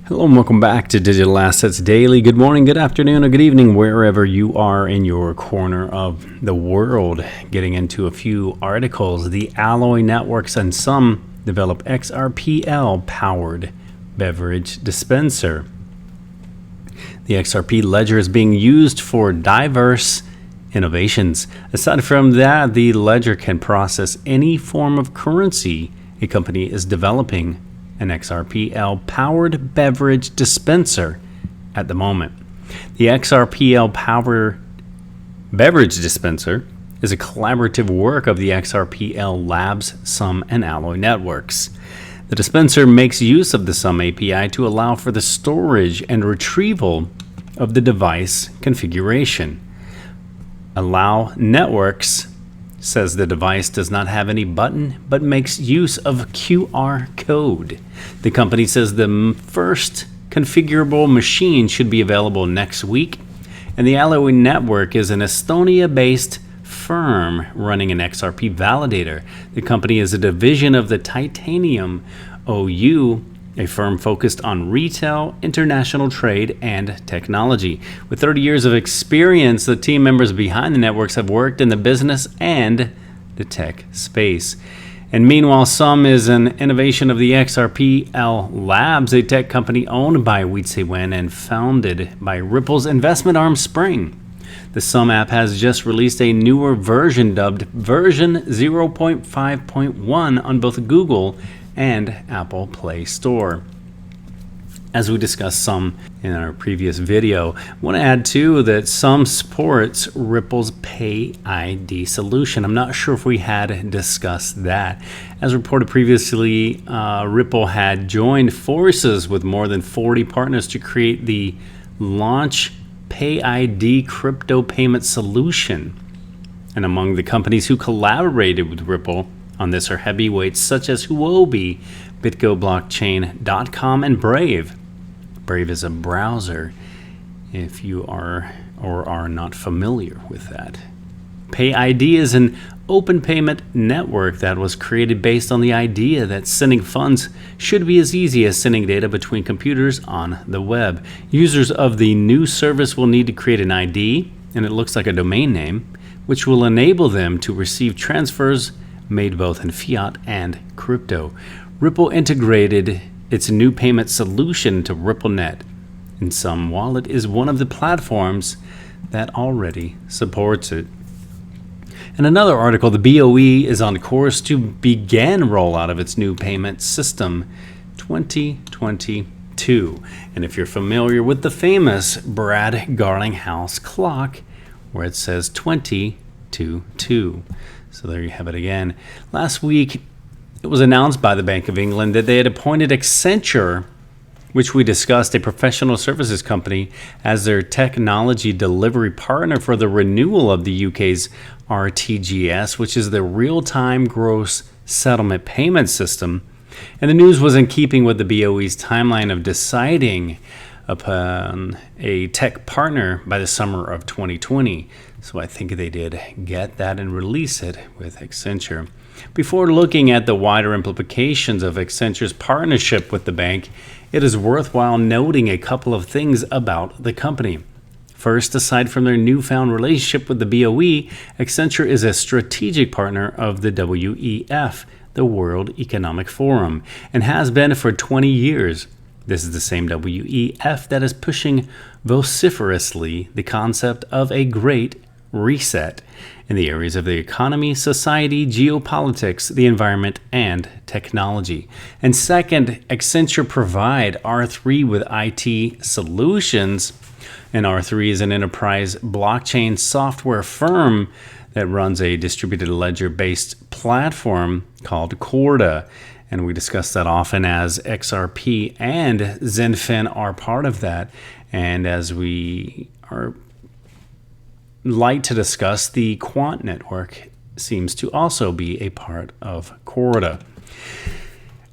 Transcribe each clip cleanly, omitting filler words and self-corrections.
Hello and welcome back to Digital Assets Daily. Good morning, good afternoon, or good evening, wherever you are in your corner of the world. Getting into a few articles. The Alloy Networks and Xumm develop XRPL powered beverage dispenser. The XRP ledger is being used for diverse innovations. Aside from that, the ledger can process any form of currency. A company is developing an XRPL powered beverage dispenser at the moment. The XRPL powered beverage dispenser is a collaborative work of the XRPL Labs, Xumm, and Alloy Networks. The dispenser makes use of the Xumm API to allow for the storage and retrieval of the device configuration. Alloy Networks says the device does not have any button but makes use of QR code. The company says the first configurable machine should be available next week, and the Alloy Network is an Estonia-based firm running an XRP validator. The company is a division of the Titanium OU, a firm focused on retail, international trade, and technology. With 30 years of experience, the team members behind the networks have worked in the business and the tech space. And meanwhile, Xumm is an innovation of the XRPL Labs, a tech company owned by Wietse Wen and founded by Ripple's investment arm Spring. The Xumm app has just released a newer version dubbed version 0.5.1 on both Google and Apple Play Store. As we discussed Xumm in our previous video, I want to add too that Xumm supports Ripple's Pay ID solution. I'm not sure if we had discussed that. As reported previously, Ripple had joined forces with more than 40 partners to create the Launch Pay ID crypto payment solution. And among the companies who collaborated with Ripple on this are heavyweights such as Huobi, BitGoBlockchain.com, and Brave. Brave is a browser if you are or are not familiar with that. PayID is an open payment network that was created based on the idea that sending funds should be as easy as sending data between computers on the web. Users of the new service will need to create an ID, and it looks like a domain name, which will enable them to receive transfers made both in fiat and crypto. Ripple integrated its new payment solution to RippleNet, and Xumm Wallet is one of the platforms that already supports it. In another article, the BOE is on course to begin rollout of its new payment system 2022. And if you're familiar with the famous Brad Garlinghouse clock, where it says 2022. So there you have it again. Last week, it was announced by the Bank of England that they had appointed Accenture, which we discussed, a professional services company, as their technology delivery partner for the renewal of the UK's RTGS, which is the real-time gross settlement payment system. And the news was in keeping with the BOE's timeline of deciding upon a tech partner by the summer of 2020. So I think they did get that and release it with Accenture. Before looking at the wider implications of Accenture's partnership with the bank, it is worthwhile noting a couple of things about the company. First, aside from their newfound relationship with the BOE, Accenture is a strategic partner of the WEF, the World Economic Forum, and has been for 20 years. This is the same WEF that is pushing vociferously the concept of a great reset in the areas of the economy, society, geopolitics, the environment, and technology. And second, Accenture provide R3 with IT solutions, and R3 is an enterprise blockchain software firm that runs a distributed ledger-based platform called Corda. And we discuss that often as XRP and Zenfin are part of that. And as we are like to discuss, the Quant network seems to also be a part of Corda.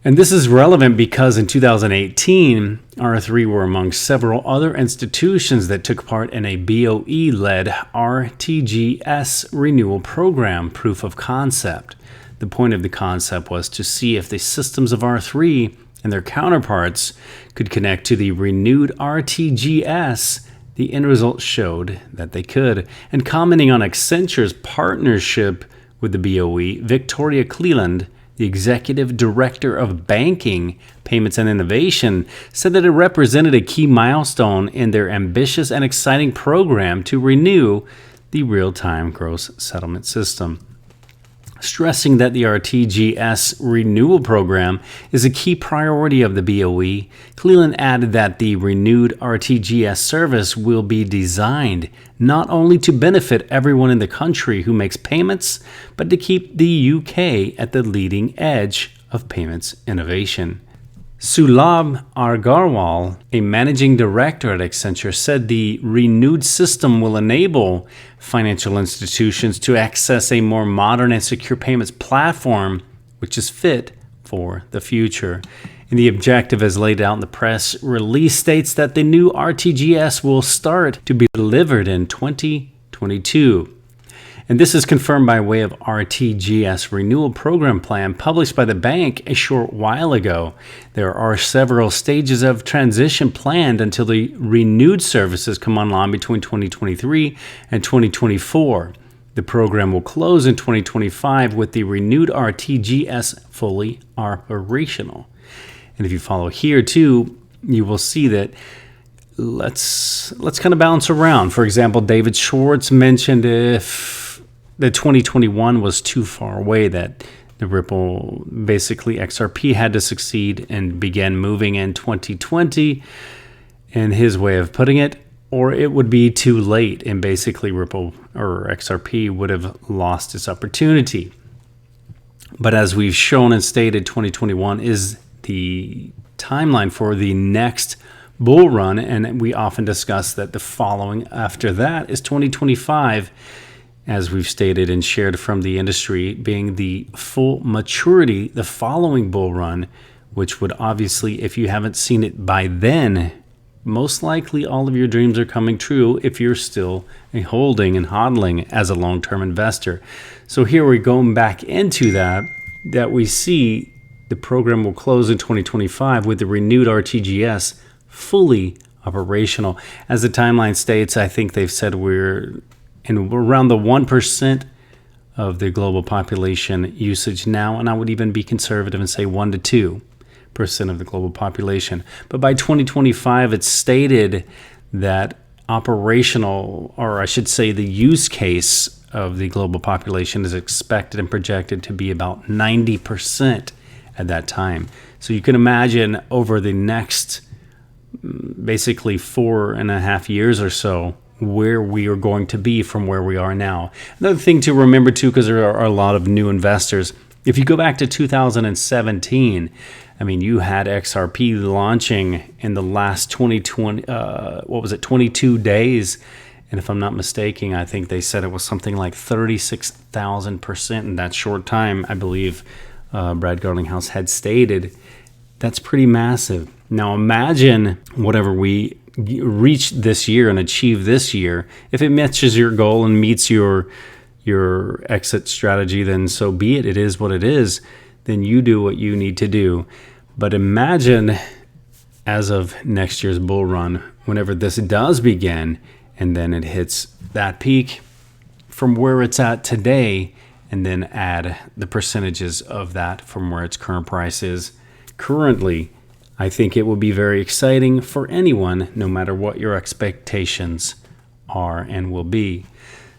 And this is relevant because in 2018, R3 were among several other institutions that took part in a BOE-led RTGS renewal program, proof of concept. The point of the concept was to see if the systems of R3 and their counterparts could connect to the renewed RTGS, the end result showed that they could. And commenting on Accenture's partnership with the BOE, Victoria Cleland, the executive director of banking, payments, and innovation, said that it represented a key milestone in their ambitious and exciting program to renew the real-time gross settlement system. Stressing that the RTGS renewal program is a key priority of the BOE, Cleland added that the renewed RTGS service will be designed not only to benefit everyone in the country who makes payments, but to keep the UK at the leading edge of payments innovation. Sulabh Agarwal, a managing director at Accenture, said the renewed system will enable financial institutions to access a more modern and secure payments platform, which is fit for the future. And the objective, as laid out in the press release, states that the new RTGS will start to be delivered in 2022. And this is confirmed by way of RTGS renewal program plan published by the bank a short while ago. There are several stages of transition planned until the renewed services come online between 2023 and 2024. The program will close in 2025 with the renewed RTGS fully operational. And if you follow here too, you will see that let's kind of bounce around. For example, David Schwartz mentioned if the 2021 was too far away, that the Ripple, basically XRP, had to succeed and began moving in 2020, in his way of putting it, or it would be too late and basically Ripple or XRP would have lost its opportunity. But as we've shown and stated, 2021 is the timeline for the next bull run, and we often discuss that the following after that is 2025, as we've stated and shared from the industry, being the full maturity, the following bull run, which would obviously, if you haven't seen it by then, most likely all of your dreams are coming true if you're still holding and hodling as a long-term investor. So here we're going back into that we see the program will close in 2025 with the renewed RTGS fully operational. As the timeline states, I think they've said we're in around the 1% of the global population usage now, and I would even be conservative and say 1 to 2% of the global population. But by 2025, it's stated that operational, or I should say the use case of the global population is expected and projected to be about 90% at that time. So you can imagine over the next basically 4.5 years or so, where we are going to be from where we are now. Another thing to remember too, because there are a lot of new investors, if you go back to 2017, I mean, you had XRP launching in the last 22 days. And if I'm not mistaken, I think they said it was something like 36,000% in that short time. I believe Brad Garlinghouse had stated that's pretty massive. Now imagine whatever we reach this year and achieve this year. If it matches your goal and meets your exit strategy, then so be it. It is what it is. Then you do what you need to do. But imagine as of next year's bull run, whenever this does begin, and then it hits that peak from where it's at today, and then add the percentages of that from where its current price is currently. I think it will be very exciting for anyone, no matter what your expectations are and will be.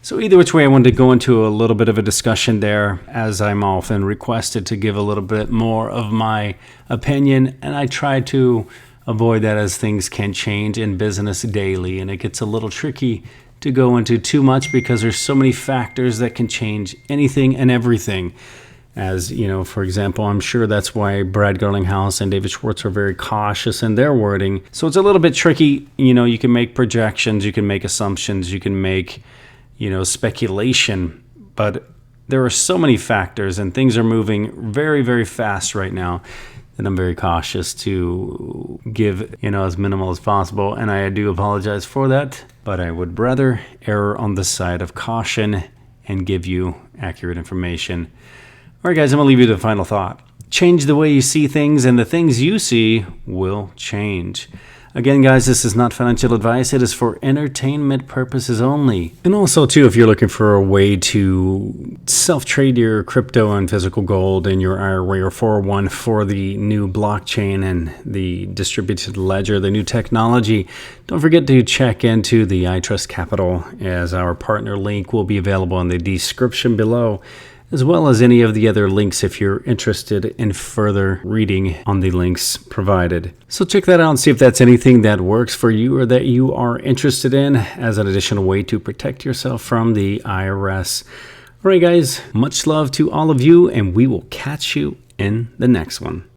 So either which way, I wanted to go into a little bit of a discussion there, as I'm often requested to give a little bit more of my opinion, and I try to avoid that as things can change in business daily, and it gets a little tricky to go into too much because there's so many factors that can change anything and everything. As you know, for example, I'm sure that's why Brad Garlinghouse and David Schwartz are very cautious in their wording. So it's a little bit tricky. You know, you can make projections, you can make assumptions, you can make, speculation, but there are so many factors and things are moving very, very fast right now that I'm very cautious to give, as minimal as possible. And I do apologize for that, but I would rather err on the side of caution and give you accurate information. All right, guys, I'm going to leave you the final thought. change the way you see things, and the things you see will change. Again, guys, this is not financial advice. It is for entertainment purposes only. And also, too, if you're looking for a way to self-trade your crypto and physical gold in your IRA or 401 for the new blockchain and the distributed ledger, the new technology, don't forget to check into the iTrustCapital, as our partner link will be available in the description below, as well as any of the other links if you're interested in further reading on the links provided. So check that out and see if that's anything that works for you or that you are interested in as an additional way to protect yourself from the IRS. All right, guys, much love to all of you, and we will catch you in the next one.